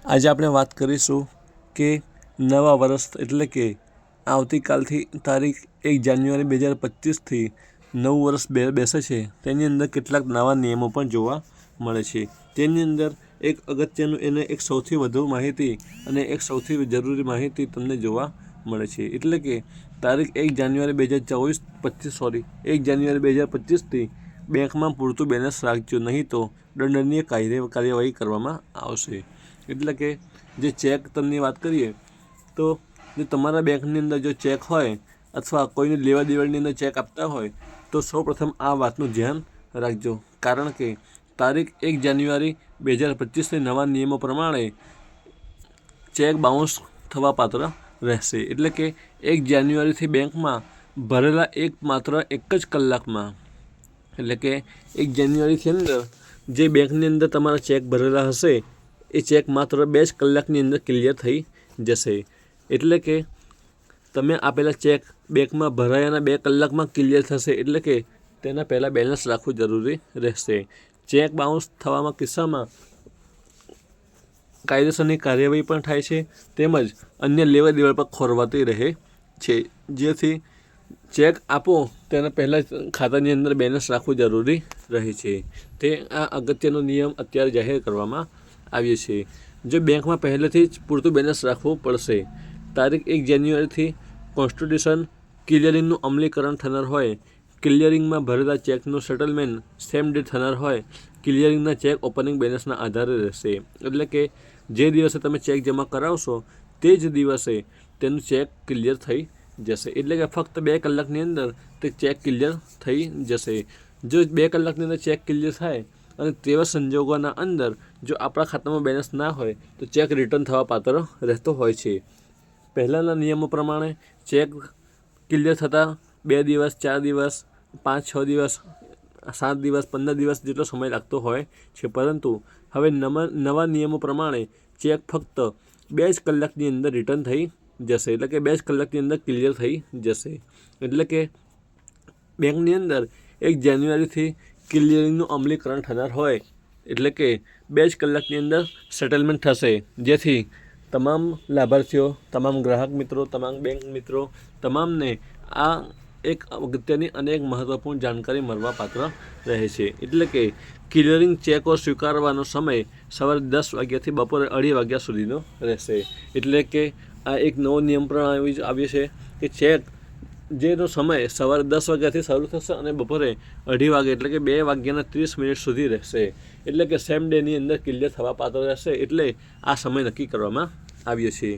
આજે આપણે વાત કરીશું કે નવા વર્ષ એટલે કે આવતીકાલથી તારીખ 1 જાન્યુઆરી 2025થી નવું વર્ષ બેસે છે, તેની અંદર કેટલાક નવા નિયમો પણ જોવા મળે છે. તેની અંદર એક અગત્યનું એને એક સૌથી વધુ માહિતી અને એક સૌથી જરૂરી માહિતી તમને જોવા મળે છે. એટલે કે તારીખ 1 જાન્યુઆરી 2025થી બેંકમાં પૂરતું બેલેન્સ રાખજો, નહીં તો દંડનીય કાર્યવાહી કરવામાં આવશે. એટલે કે જે ચેક તમની વાત કરીએ તો જો તમારા બેંકની અંદર જો ચેક હોય અથવા કોઈની લેવા દેવાડની અંદર ચેક આપતા હોય તો સૌપ્રથમ આ વાતનું ધ્યાન રાખજો. કારણ કે તારીખ 1 જાન્યુઆરી 2025ની નવા નિયમો પ્રમાણે ચેક બાઉન્સ થવા પાત્ર રહેશે. એટલે કે 1 જાન્યુઆરીથી બેંકમાં ભરેલા માત્ર એક જ કલાકમાં, એટલે કે 1 જાન્યુઆરીથી અંદર જે બેંકની અંદર તમારા ચેક ભરેલા હશે એ ચેક માત્ર 2 જ કલાકની અંદર ક્લિયર થઈ જશે. એટલે કે તમે આપેલા ચેક બેંકમાં ભરાયાના 2 કલાકમાં ક્લિયર થશે. એટલે કે તેના પહેલાં બેલેન્સ રાખવું જરૂરી રહેશે. ચેક બાઉન્સ થવામાં કિસ્સામાં કાયદેસરની કાર્યવાહી પણ થાય છે, તેમજ અન્ય લેવા દેવા પર ખોરવાતી રહે છે. જેથી ચેક આપો તેના પહેલાં જ ખાતાની અંદર બેલેન્સ રાખવું જરૂરી રહે છે. તે આ અગત્યનો નિયમ અત્યારે જાહેર કરવામાં આવ્યો છે. જો બેંકમાં પહેલેથી જ પૂરતું બેલેન્સ રાખવું પડશે. તારીખ 1 જાન્યુઆરીથી કોન્સ્ટિટ્યુશન ક્લિયરિંગનું અમલીકરણ થનાર હોય, ક્લિયરિંગમાં ભરેલા ચેકનું સેટલમેન્ટ સેમ ડે થનાર હોય, ક્લિયરિંગના ચેક ઓપનિંગ બેલેન્સના આધારે રહેશે. એટલે કે જે દિવસે તમે ચેક જમા કરાવશો તે જ દિવસે તેનું ચેક ક્લિયર થઈ જશે. એટલે કે ફક્ત 2 કલાકની અંદર તે ચેક ક્લિયર થઈ જશે. જો 2 કલાકની અંદર ચેક ક્લિયર થાય અને તેવા સંજોગોના અંદર જો આપણા ખાતામાં બેલેન્સ ના હોય તો ચેક રિટર્ન થવા પાત્ર રહેતો હોય છે. પહેલાંના નિયમો પ્રમાણે ચેક ક્લિયર થતાં 2 દિવસ, 4 દિવસ, 5-6 દિવસ, 7 દિવસ, 15 દિવસ જેટલો સમય લાગતો હોય છે. પરંતુ હવે નવા નિયમો પ્રમાણે ચેક ફક્ત 2 જ કલાકની અંદર રિટર્ન થઈ જશે. એટલે કે 2 જ કલાકની અંદર ક્લિયર થઈ જશે. એટલે કે બેંકની અંદર 1 જાન્યુઆરીથી ક્લિયરિંગનું અમલીકરણ થનાર હોય, એટલે કે 2 જ કલાકની અંદર સેટલમેન્ટ થશે. જેથી તમામ લાભાર્થીઓ, તમામ ગ્રાહક મિત્રો, તમામ બેંક મિત્રો તમામને આ એક અગત્યની અને એક મહત્ત્વપૂર્ણ જાણકારી મળવા પાત્ર રહે છે. એટલે કે ક્લિયરિંગ ચેકો સ્વીકારવાનો સમય સવારે 10 વાગ્યાથી બપોરે 2:30 વાગ્યા સુધીનો રહેશે. એટલે કે આ એક નવો નિયમ પણ આવ્યો છે કે ચેક જેનો સમય સવારે 10 વાગ્યાથી શરૂ થશે અને બપોરે 2:30 વાગે એટલે કે 2 વાગ્યાના 30 મિનિટ સુધી રહેશે. એટલે કે સેમ ડેની અંદર ક્લિયર થવા પાત્ર રહેશે. એટલે આ સમય નક્કી કરવામાં આવ્યો છે.